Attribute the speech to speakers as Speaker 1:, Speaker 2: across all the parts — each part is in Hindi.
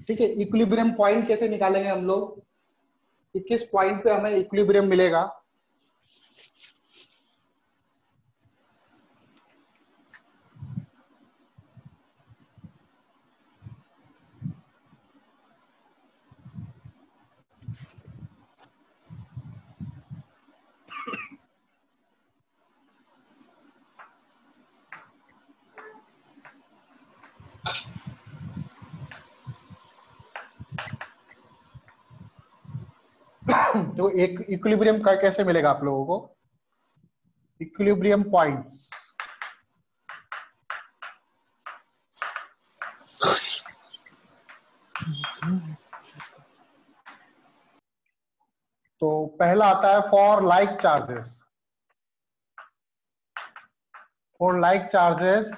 Speaker 1: ठीक है, इक्विलिब्रियम पॉइंट कैसे निकालेंगे हम लोग, कि किस पॉइंट पे हमें इक्विलिब्रियम मिलेगा। तो एक इक्विलिब्रियम का कैसे मिलेगा आप लोगों को, इक्विलिब्रियम पॉइंट्स। तो पहला आता है for like charges. For like charges,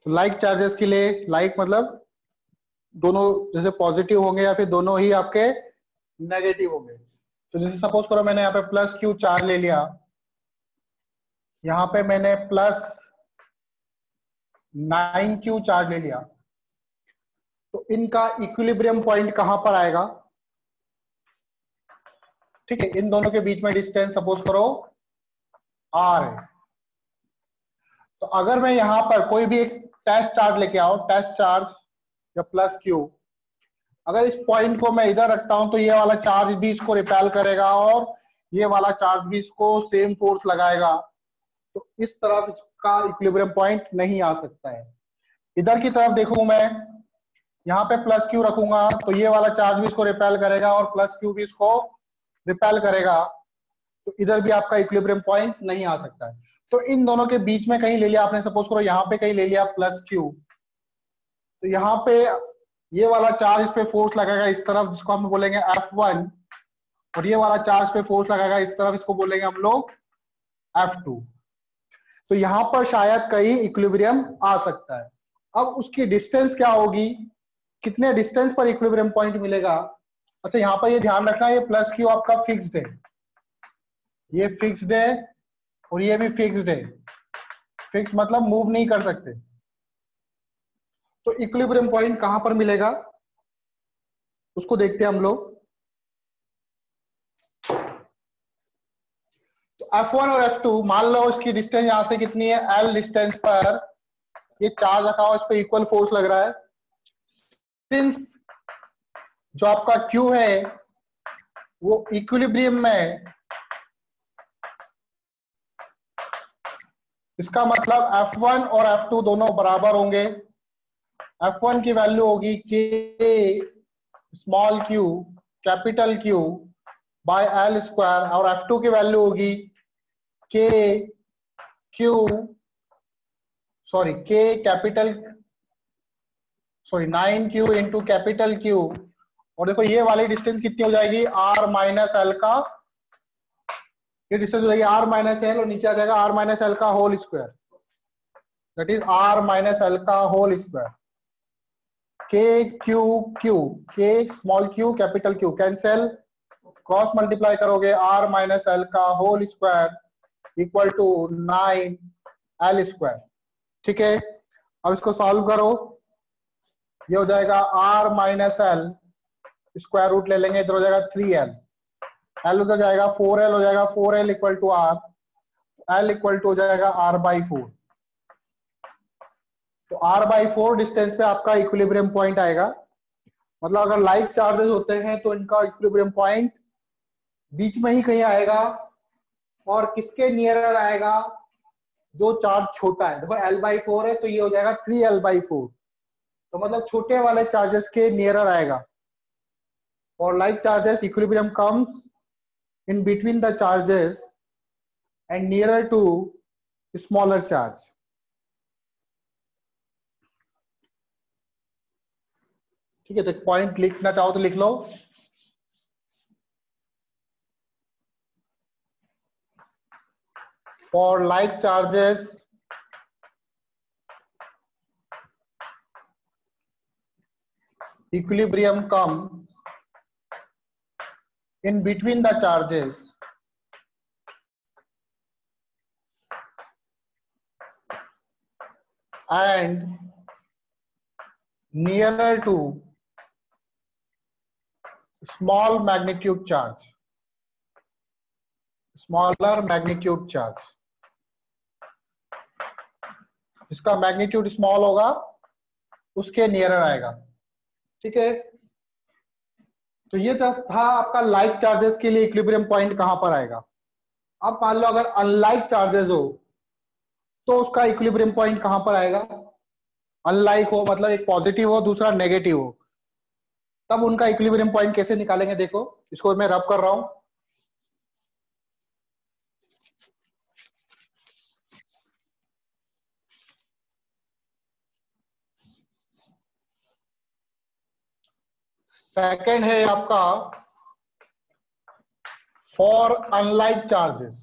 Speaker 1: like charges के लिए, लाइक मतलब दोनों जैसे पॉजिटिव होंगे या फिर दोनों ही आपके नेगेटिव होंगे। तो जैसे सपोज करो मैंने यहाँ पे प्लस क्यू चार्ज ले लिया, यहाँ पे मैंने प्लस 9q चार्ज ले लिया, तो इनका इक्विलिब्रियम पॉइंट कहां पर आएगा। ठीक है, इन दोनों के बीच में डिस्टेंस सपोज करो r है। तो अगर मैं यहां पर कोई भी एक टेस्ट चार्ज लेके आओ, टेस्ट चार्ज या प्लस क्यू, अगर इस पॉइंट को मैं इधर रखता हूं तो ये वाला चार्ज भी इसको रिपेल करेगा और ये वाला चार्ज भी इसको सेम फोर्स लगाएगा, तो इस तरफ इसका इक्विलिब्रियम पॉइंट नहीं आ सकता है। इधर की तरफ देखूं मैं, यहाँ पे प्लस क्यू रखूंगा तो ये वाला चार्ज भी इसको रिपेल करेगा और प्लस क्यू भी इसको रिपेल करेगा, तो इधर भी आपका इक्विलिब्रियम पॉइंट नहीं आ सकता है। तो इन दोनों के बीच में कहीं ले लिया आपने, सपोज करो यहाँ पे कहीं ले लिया प्लस क्यू, तो यहाँ पे ये वाला चार्ज इस पे फोर्स लगाएगा इस तरफ, जिसको हम बोलेंगे F1, और ये वाला चार्ज पे फोर्स लगाएगा इस तरफ, इसको बोलेंगे हम लोग F2। तो यहाँ पर शायद कहीं इक्विलिब्रियम आ सकता है। अब उसकी डिस्टेंस क्या होगी, कितने डिस्टेंस पर इक्विलिब्रियम पॉइंट मिलेगा। अच्छा, यहाँ पर ये ध्यान रखना, ये प्लस क्यू आपका फिक्स्ड है, ये फिक्स्ड है और ये भी फिक्स्ड है। फिक्स मतलब मूव नहीं कर सकते। तो इक्विलिब्रियम पॉइंट कहां पर मिलेगा उसको देखते हैं हम लोग। तो F1 और F2, मान लो इसकी डिस्टेंस यहां से कितनी है, L डिस्टेंस पर ये चार्ज रखा हुआ, इस पर इक्वल फोर्स लग रहा है। सिंस जो आपका Q है वो इक्विलिब्रियम में है, इसका मतलब F1 और F2 दोनों बराबर होंगे। F1 की वैल्यू होगी K small q capital Q by L square, और F2 की वैल्यू होगी K capital 9q into capital Q। और देखो ये वाली डिस्टेंस कितनी हो जाएगी, r माइनस एल का, ये डिस्टेंस हो जाएगी r माइनस एल, और नीचे आ जाएगा r माइनस एल का whole square, that is r minus L का whole square. K small q capital Q cancel, cross multiply करोगे r माइनस एल का whole square equal to 9l square. ठीक है, अब इसको सॉल्व करो, ये हो जाएगा r minus L, square root ले लेंगे, इधर हो जाएगा 3l, l उधर जाएगा 4l हो जाएगा, 4l equal to r, l equal to हो जाएगा r/4। तो r/4 डिस्टेंस पे आपका इक्विलिब्रियम पॉइंट आएगा। मतलब अगर लाइक चार्जेस होते हैं तो इनका इक्विलिब्रियम पॉइंट बीच में ही कहीं आएगा, और किसके नियरर आएगा, जो चार्ज छोटा है। देखो L/4 है तो ये हो जाएगा 3l/4, तो मतलब छोटे वाले चार्जेस के नियरर आएगा। और like charges equilibrium comes in between the charges and nearer to smaller charge. ठीक है, तो पॉइंट लिखना चाहो तो लिख लो। For like charges equilibrium comes in between the charges and nearer to small magnitude charge, smaller magnitude charge, जिसका मैग्नीट्यूड स्मॉल होगा उसके नियरर आएगा। ठीक है, तो ये था आपका लाइक चार्जेस के लिए इक्विलिब्रियम पॉइंट कहां पर आएगा। अब मान लो अगर अनलाइक चार्जेस हो तो उसका इक्विलिब्रियम पॉइंट कहां पर आएगा। अनलाइक हो मतलब एक पॉजिटिव हो दूसरा नेगेटिव हो, तब उनका इक्विलिब्रियम पॉइंट कैसे निकालेंगे। देखो इसको मैं रब कर रहा हूं। सेकंड है आपका for unlike charges.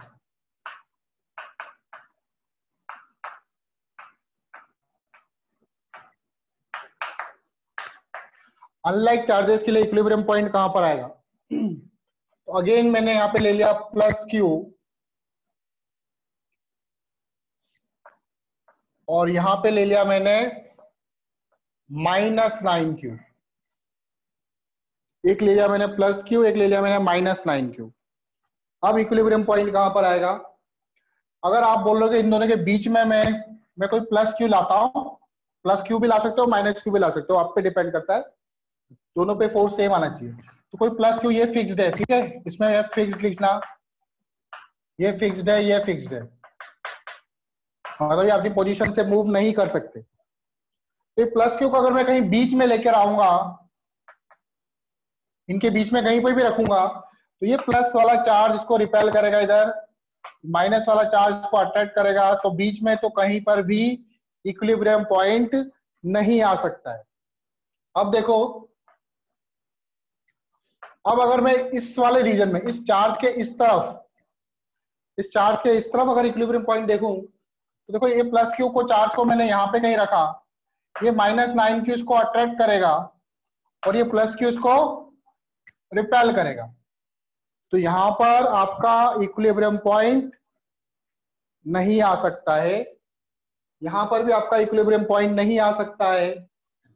Speaker 1: Unlike charges के लिए इक्विलिब्रियम पॉइंट कहां पर आएगा। तो अगेन मैंने यहां पे ले लिया प्लस क्यू और यहां पे ले लिया मैंने -9q। एक ले लिया मैंने प्लस क्यू, एक ले लिया मैंने -9q। अब इक्विलिब्रियम पॉइंट कहां पर आएगा। अगर आप बोल रहे हो कि इन दोनों के बीच में मैं कोई प्लस क्यू लाता हूं, प्लस क्यू भी ला सकते हो माइनस क्यू भी ला सकते हो, आप पे डिपेंड करता है, दोनों पे फोर्स सेम आना चाहिए। तो कोई प्लस क्यू ये फिक्स्ड है, ठीक है, इसमें फिक्स्ड लिखना, ये फिक्स्ड है, ये फिक्स्ड है, मतलब ये अपनी पोजीशन से मूव नहीं कर सकते। तो प्लस क्यू को अगर मैं कहीं बीच में लेकर आऊंगा, इनके बीच में कहीं पर भी रखूंगा, तो ये प्लस वाला चार्ज इसको रिपेल करेगा, इधर माइनस वाला चार्ज इसको अट्रैक्ट करेगा, तो बीच में तो कहीं पर भी इक्विलिब्रियम पॉइंट नहीं आ सकता है। अब देखो, अब अगर मैं इस वाले रीजन में इस चार्ज के इस तरफ, इस चार्ज के इस तरफ अगर इक्विलिब्रियम पॉइंट देखूं, तो देखो ये प्लस क्यू को चार्ज को मैंने यहां पे कहीं रखा, ये -9q इसको अट्रैक्ट करेगा और ये प्लस क्यू इसको रिपेल करेगा। तो यहां पर आपका इक्विलिब्रियम पॉइंट नहीं आ सकता है, यहां पर भी आपका इक्विलिब्रियम पॉइंट नहीं आ सकता है।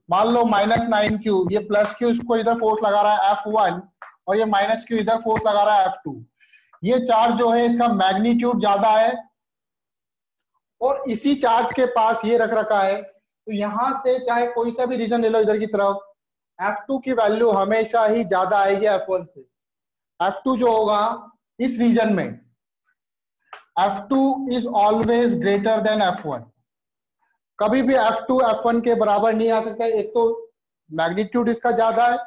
Speaker 1: मान लो -9q, ये प्लस क्यू इसको इधर फोर्स लगा रहा है F1 और ये माइनस क्यू इधर फोर्स लगा रहा है F2। ये चार्ज जो है इसका मैग्नीट्यूड ज्यादा है और इसी चार्ज के पास ये रख रखा है, तो यहां से चाहे कोई सा भी रीजन ले लो इधर की तरफ, F2 की वैल्यू हमेशा ही ज्यादा आएगी F1 से। F2 जो होगा इस रीजन में, F2 is always greater than F1। कभी भी F2 F1 के बराबर नहीं आ सकता है। एक तो मैग्नीट्यूड इसका ज्यादा है,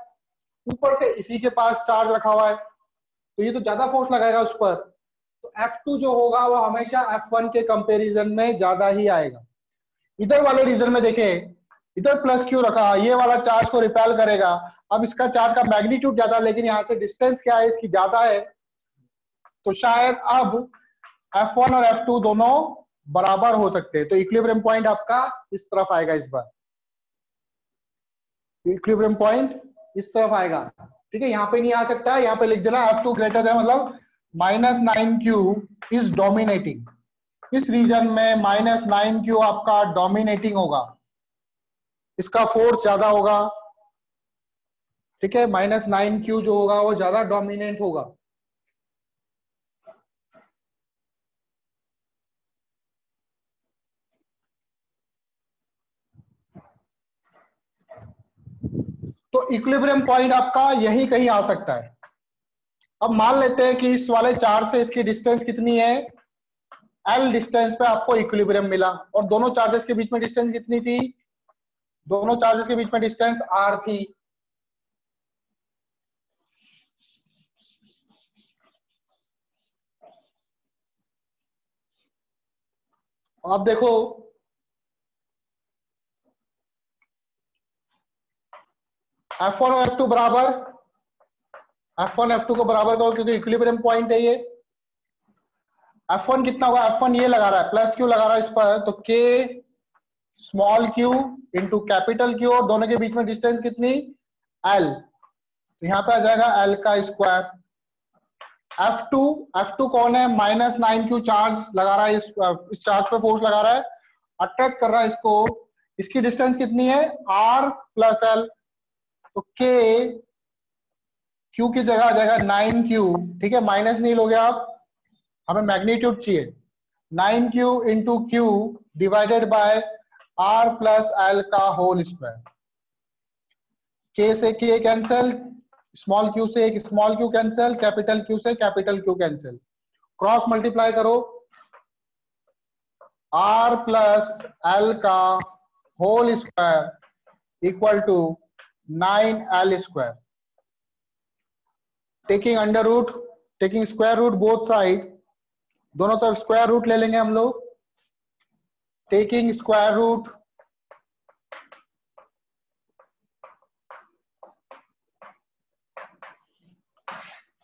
Speaker 1: ऊपर से इसी के पास चार्ज रखा हुआ है, तो ये तो ज्यादा फोर्स लगाएगा उस पर, तो F2 जो होगा वो हमेशा F1 के कंपैरिजन में ज्यादा ही आएगा। इधर वाले रीजन में देखें, इधर प्लस क्यू रखा, ये वाला चार्ज को रिपेल करेगा। अब इसका चार्ज का मैग्नीट्यूड ज्यादा, लेकिन यहाँ से डिस्टेंस क्या है इसकी ज्यादा है, तो शायद अब F1 और F2 दोनों बराबर हो सकते हैं। तो इक्विलिब्रियम पॉइंट आपका इस तरफ आएगा, इस बार इक्विलिब्रियम पॉइंट इस तरफ आएगा। ठीक है, यहाँ पे नहीं आ सकता, यहाँ पे लिख देना F2 ग्रेटर देन, मतलब -9q इज डोमिनेटिंग। इस रीजन में -9q आपका डोमिनेटिंग होगा, इसका फोर्स ज्यादा होगा। ठीक है, -9q जो होगा वो ज्यादा डोमिनेंट होगा। तो इक्विलिब्रियम पॉइंट आपका यही कहीं आ सकता है। अब मान लेते हैं कि इस वाले चार्ज से इसकी डिस्टेंस कितनी है, L डिस्टेंस पे आपको इक्विलिब्रियम मिला, और दोनों चार्जेस के बीच में डिस्टेंस कितनी थी, दोनों चार्जेस के बीच में डिस्टेंस R थी। अब देखो F1 और F2 बराबर, F1 F2 को बराबर करो क्योंकि इक्विलिब्रियम पॉइंट है ये। F1 कितना होगा, F1 ये लगा रहा है प्लस क्यू लगा रहा है इस पर, तो K small q into capital Q, और दोनों के बीच में डिस्टेंस कितनी L, तो यहाँ पे आ जाएगा L का स्क्वायर। F2 कौन है, -9q चार्ज लगा रहा है, इस चार्ज पे फोर्स लगा रहा है, अट्रैक्ट कर रहा है इसको, इसकी डिस्टेंस कितनी है r प्लस एल, तो k q की जगह आ जाएगा 9q, ठीक है, माइनस नहीं लोगे आप, हमें मैग्नीट्यूड चाहिए, 9q into Q divided by r plus L का होल स्क्वायर। k से k कैंसिल, स्मॉल q से एक small q cancel, capital Q से capital Q cancel, cross multiply करो, r प्लस एल का whole square equal to 9l square. Taking under root, taking square root both side, दोनों तरफ स्क्वायर रूट ले लेंगे हम लोग, टेकिंग स्क्वायर रूट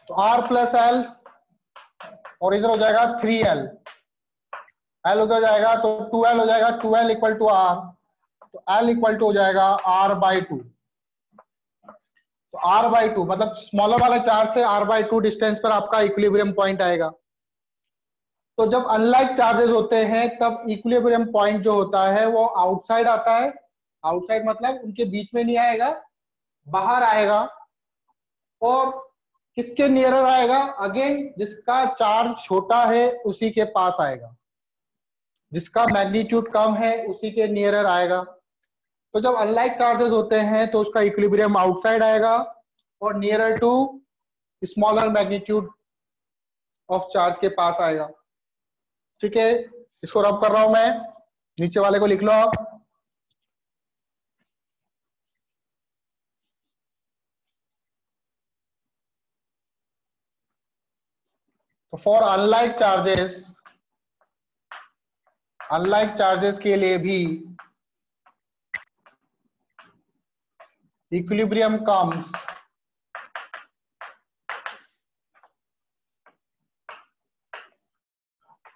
Speaker 1: तो r प्लस एल और इधर हो जाएगा 3l, l उधर जाएगा तो 2l हो जाएगा, 2l इक्वल टू r, तो l इक्वल टू हो जाएगा r/2। तो r/2 मतलब स्मॉलर वाले चार्ज से r/2 डिस्टेंस पर आपका इक्विलिब्रियम पॉइंट आएगा। तो जब अनलाइक चार्जेस होते हैं तब इक्विलिब्रियम पॉइंट जो होता है वो आउटसाइड आता है, आउटसाइड मतलब उनके बीच में नहीं आएगा, बाहर आएगा, और किसके नियरर आएगा, अगेन जिसका चार्ज छोटा है उसी के पास आएगा, जिसका मैग्नीट्यूड कम है उसी के नियरर आएगा। तो जब अनलाइक चार्जेस होते हैं तो उसका इक्विलिब्रियम आउटसाइड आएगा और nearer to smaller magnitude of charge के पास आएगा, ठीक है। इसको रब कर रहा हूं मैं, नीचे वाले को लिख लो आप। तो फॉर अनलाइक चार्जेस के लिए भी equilibrium comes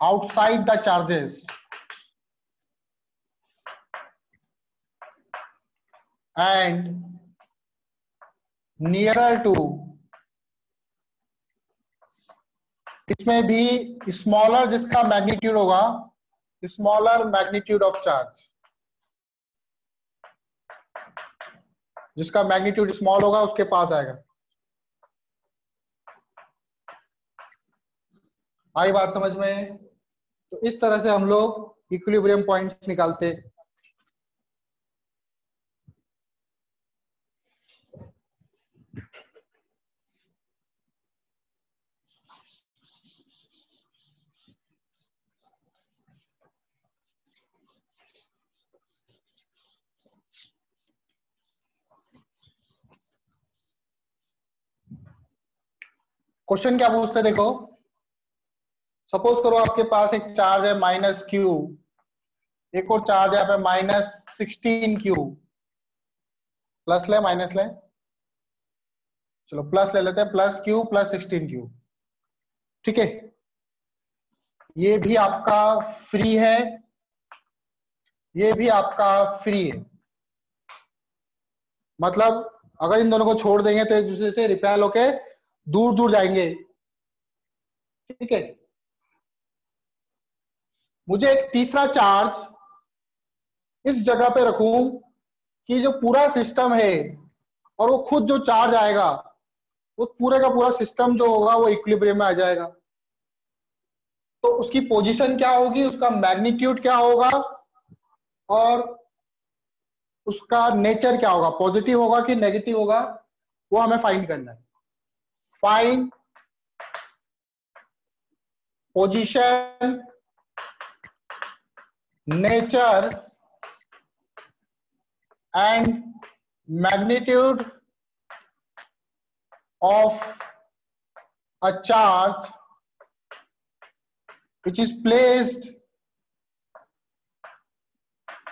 Speaker 1: outside the charges and nearer to, इसमें भी स्मॉलर जिसका मैग्नीट्यूड होगा, स्मॉलर मैग्नीट्यूड ऑफ चार्ज, जिसका मैग्नीट्यूड स्मॉल होगा उसके पास आएगा। आई बात समझ में? तो इस तरह से हम लोग इक्विलिब्रियम पॉइंट्स निकालते हैं। क्वेश्चन क्या पूछते देखो, सपोज करो आपके पास एक चार्ज है -q, एक और चार्ज है यहाँ पे -16q, प्लस ले माइनस ले, चलो प्लस ले लेते हैं, +q + 16q, ठीक है। ये भी आपका फ्री है, ये भी आपका फ्री है, मतलब अगर इन दोनों को छोड़ देंगे तो एक दूसरे से रिपेल होके दूर दूर जाएंगे, ठीक है। मुझे एक तीसरा चार्ज इस जगह पे रखूं कि जो पूरा सिस्टम है और वो खुद जो चार्ज आएगा वो पूरे का पूरा सिस्टम जो होगा वो इक्विलिब्रियम में आ जाएगा। तो उसकी पोजीशन क्या होगी, उसका मैग्नीट्यूड क्या होगा और उसका नेचर क्या होगा, पॉजिटिव होगा कि नेगेटिव होगा, वो हमें फाइंड करना है। Find position, nature and magnitude of a charge which is placed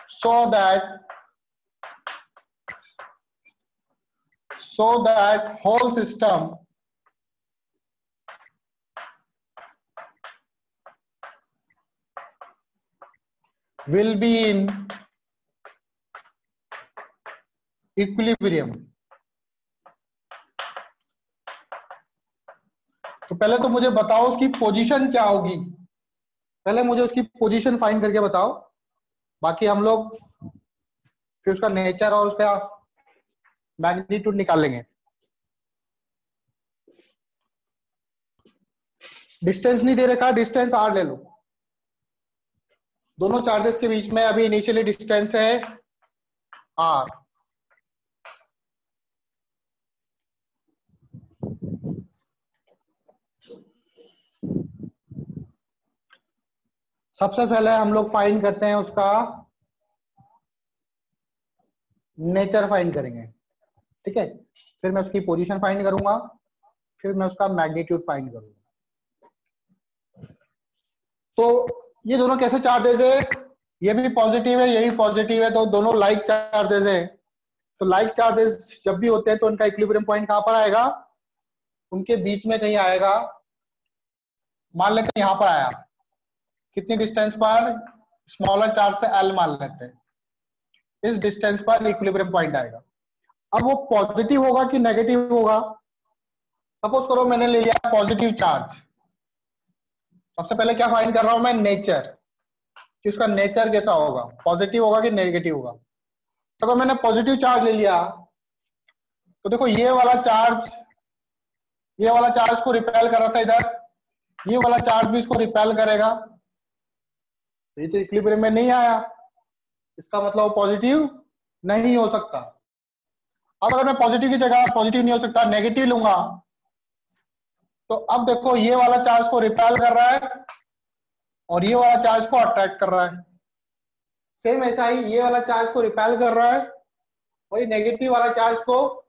Speaker 1: so that whole system will be in equilibrium. तो पहले तो मुझे बताओ उसकी पोजीशन क्या होगी, पहले मुझे उसकी पोजीशन फाइंड करके बताओ, बाकी हम लोग फिर उसका नेचर और उसका मैग्नीट्यूड निकाल लेंगे। डिस्टेंस नहीं दे रखा, डिस्टेंस आर ले लो। दोनों चार्जेस के बीच में अभी इनिशियली डिस्टेंस है आर। सबसे पहले हम लोग फाइंड करते हैं उसका नेचर फाइंड करेंगे, ठीक है। फिर मैं उसकी पोजीशन फाइंड करूंगा, फिर मैं उसका मैग्नीट्यूड फाइंड करूंगा। तो ये दोनों कैसे चार्जेस है, ये भी पॉजिटिव है, ये भी पॉजिटिव है, तो दोनों लाइक चार्जेस है। तो लाइक चार्जेस जब भी होते हैं तो उनका इक्विलिब्रियम पॉइंट कहां पर आएगा, उनके बीच में कहीं आएगा। मान लेते हैं यहां पर आया, कितनी डिस्टेंस पर, स्मॉलर चार्ज से एल मान लेते हैं, इस डिस्टेंस पर इक्विलिब्रियम पॉइंट आएगा। अब वो पॉजिटिव होगा कि नेगेटिव होगा। सपोज करो मैंने ले लिया पॉजिटिव चार्ज। सबसे पहले क्या फाइंड कर रहा हूं मैं, नेचर, कि उसका नेचर कैसा होगा, पॉजिटिव होगा कि नेगेटिव होगा। तो अगर मैंने पॉजिटिव चार्ज ले लिया तो देखो ये वाला चार्ज को रिपेल कर रहा था इधर, ये वाला चार्ज भी इसको रिपेल करेगा, ये तो इक्विलिब्रियम में नहीं आया, इसका मतलब पॉजिटिव नहीं हो सकता। अब अगर मैं पॉजिटिव की जगह पॉजिटिव नहीं हो सकता नेगेटिव लूंगा, तो अब देखो ये वाला चार्ज को रिपेल कर रहा है और ये वाला चार्ज को अट्रैक्ट कर रहा है। सेम ऐसा ही ये वाला चार्ज को रिपेल कर रहा है और ये नेगेटिव वाला चार्ज को,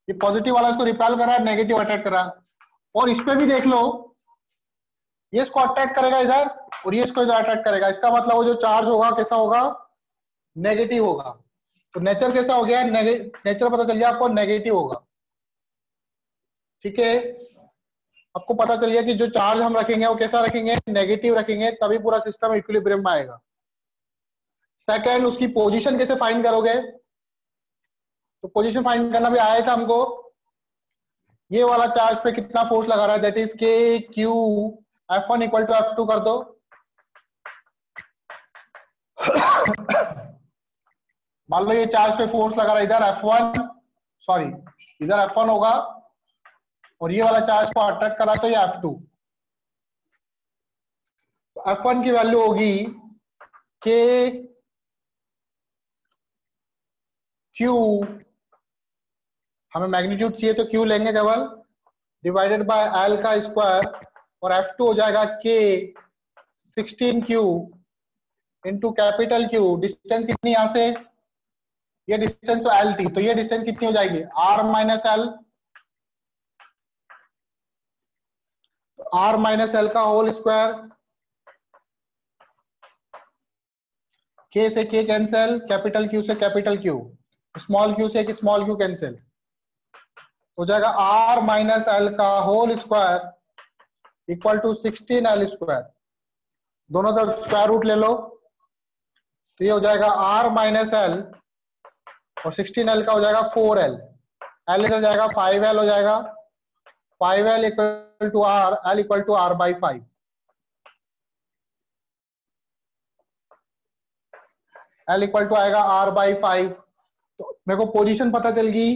Speaker 1: ये पॉजिटिव वाला इसको रिपेल कर रहा है, नेगेटिव अट्रैक्ट कर रहा है। और इस पे भी देख लो, ये इसको अट्रैक्ट करेगा इधर और ये इसको इधर अट्रैक्ट करेगा। इसका मतलब वो जो चार्ज होगा कैसा होगा, नेगेटिव होगा। तो नेचर कैसा हो गया, नेचर पता चल गया आपको, नेगेटिव होगा, ठीक है। आपको पता चल गया कि जो चार्ज हम रखेंगे वो कैसा रखेंगे, नेगेटिव रखेंगे, तभी पूरा सिस्टम इक्विलिब्रियम में आएगा। सेकंड, उसकी पोजीशन कैसे फाइंड करोगे, तो पोजीशन फाइंड करना भी आया था हमको। ये वाला चार्ज पे कितना फोर्स लगा रहा है, that is K Q F1 equal to F2 कर दो। मान लो ये चार्ज पे फोर्स लगा रहा है इधर F1, सॉरी इधर F1 होगा और ये वाला चार्ज को अट्रैक्ट करा तो ये F2। तो F1 की वैल्यू होगी के क्यू, हमें मैग्नीट्यूड चाहिए तो क्यू लेंगे केवल, डिवाइडेड बाय एल का स्क्वायर, और F2 हो जाएगा के 16Q into capital Q। Distance कितनी यहां से, ये डिस्टेंस तो L थी, तो ये डिस्टेंस कितनी हो जाएगी, R minus L, R minus L का होल स्क्वायर, K से K कैंसिल, कैपिटल Q से कैपिटल Q, स्मॉल q से एक स्मॉल q कैंसिल, हो जाएगा R माइनस एल का whole square equal to 16L square. दोनों तरफ स्क्वायर रूट ले लो, तो ये हो जाएगा R माइनस एल और 16L का हो जाएगा 4L, L इधर जाएगा 5L हो जाएगा, 5L equal to R, L equal to R by 5। L equal to आएगा R बाई 5। तो मेरे को पोजीशन पता चल गई,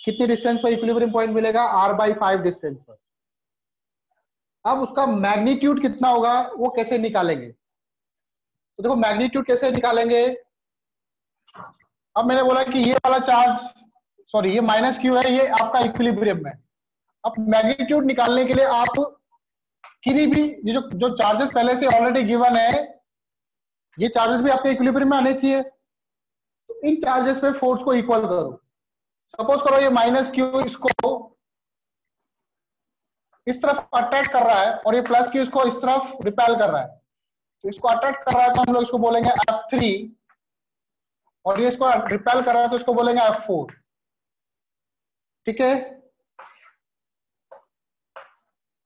Speaker 1: कितनी डिस्टेंस पर इक्विलिब्रियम पॉइंट मिलेगा, R बाई 5 डिस्टेंस पर। अब उसका मैग्नीट्यूड कितना होगा वो कैसे निकालेंगे, तो देखो मैग्नीट्यूड कैसे निकालेंगे। अब मैंने बोला कि ये वाला चार्ज, सॉरी ये माइनस क्यू है, ये आपका इक्विलिब्रियम में। अब मैग्नीट्यूड निकालने के लिए आप किसी भी जो चार्जेस पहले से ऑलरेडी गिवन है, ये चार्जेस भी आपके इक्विलिब्रियम में आने चाहिए। तो इन चार्जेस पे फोर्स को इक्वल करो। सपोज करो ये माइनस क्यू इसको इस तरफ अट्रैक्ट कर रहा है और ये प्लस क्यू इसको इस तरफ रिपेल कर रहा है, तो इसको अट्रैक्ट कर रहा है तो हम लोग इसको बोलेंगे F3, और ये इसको रिपेल कर रहा है तो इसको बोलेंगे F4, ठीक है।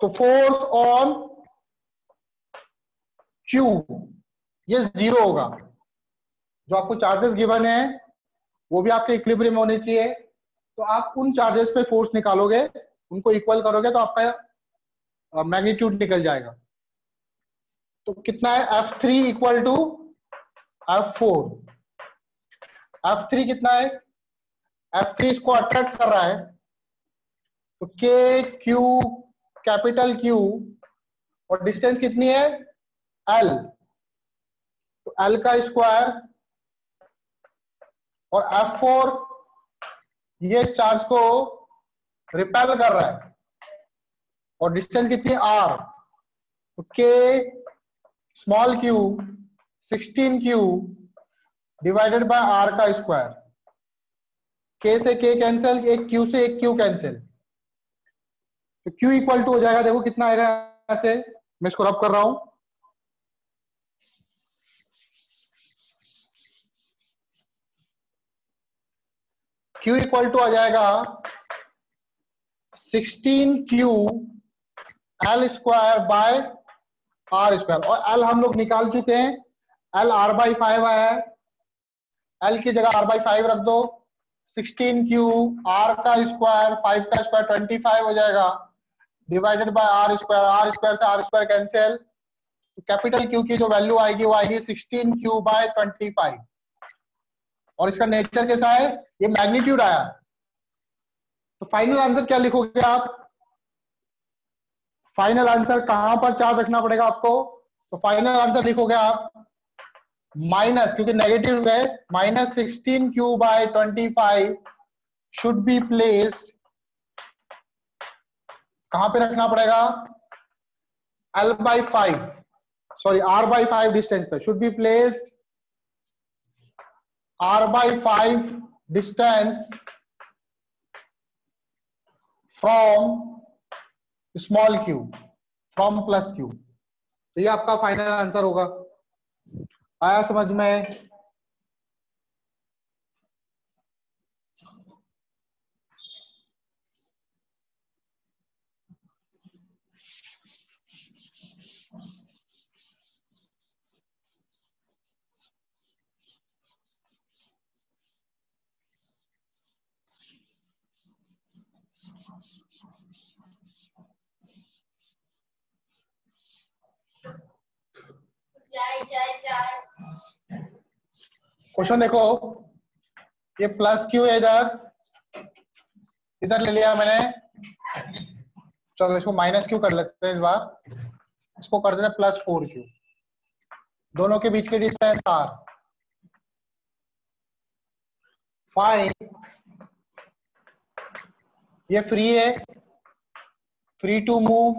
Speaker 1: तो फोर्स ऑन Q ये 0 होगा। जो आपको चार्जेस गिवन है वो भी आपके इक्विलिब्रियम में होने चाहिए, तो आप उन चार्जेस पे फोर्स निकालोगे, उनको इक्वल करोगे तो आपका मैग्नीट्यूड निकल जाएगा। तो कितना है, F3 equal to F4, F3 कितना है? F3 इसको अट्रैक्ट कर रहा है, तो के क्यू, कैपिटल क्यू, और डिस्टेंस कितनी है? L, तो L का स्क्वायर, और F4 ये इस चार्ज को रिपेल कर रहा है, और डिस्टेंस कितनी है? R, तो के small Q 16Q divided by R का स्क्वायर। K से K कैंसिल, एक Q से एक Q कैंसिल, तो Q इक्वल टू हो जाएगा, देखो कितना आएगा ऐसे, मैं इसको रब कर रहा हूं, Q इक्वल टू आ जाएगा 16Q L square by R square, और L हम लोग निकाल चुके हैं, L R/5 आया है, L की जगह R/5 रख दो, 16Q R का स्क्वायर 5 का स्क्वायर 25 हो जाएगा, divided by R square, R square से R स्क्वायर कैंसिल, तो कैपिटल Q की जो वैल्यू आएगी वो आएगी 16Q/25, और इसका नेचर कैसा है? ये मैग्नीट्यूड आया, तो फाइनल आंसर क्या लिखोगे आप? फाइनल आंसर कहां पर चार्ज रखना पड़ेगा आपको? तो फाइनल आंसर लिखोगे आप माइनस, क्योंकि नेगेटिव है, -16Q/25 शुड बी प्लेस्ड, कहां पे रखना पड़ेगा? L/5, सॉरी R/5 डिस्टेंस पे, should be placed R/5 distance from small q, from plus q, तो ये आपका फाइनल आंसर होगा। आया समझ में? क्वेश्चन देखो, ये प्लस क्यू है, इधर ले लिया मैंने, चलो इसको माइनस क्यू कर लेते हैं इस बार, इसको कर देते हैं +4Q, दोनों के बीच की डिस्टेंस R, फाइंड, ये फ्री है, फ्री टू मूव,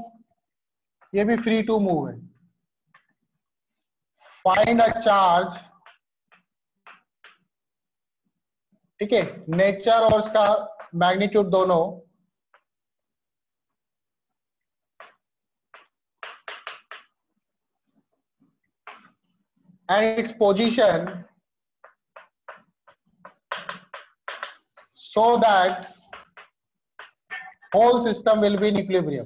Speaker 1: ये भी फ्री टू मूव है, फाइंड अ चार्ज, ठीक है, नेचर और उसका मैग्नीट्यूड दोनों, and its position so that whole system will be in equilibrium.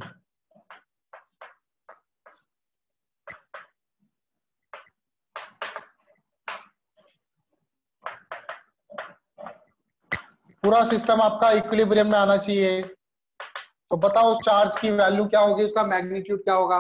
Speaker 1: पूरा सिस्टम आपका इक्विलिब्रियम में आना चाहिए, तो बताओ चार्ज की वैल्यू क्या होगी, उसका मैग्नीट्यूड क्या होगा?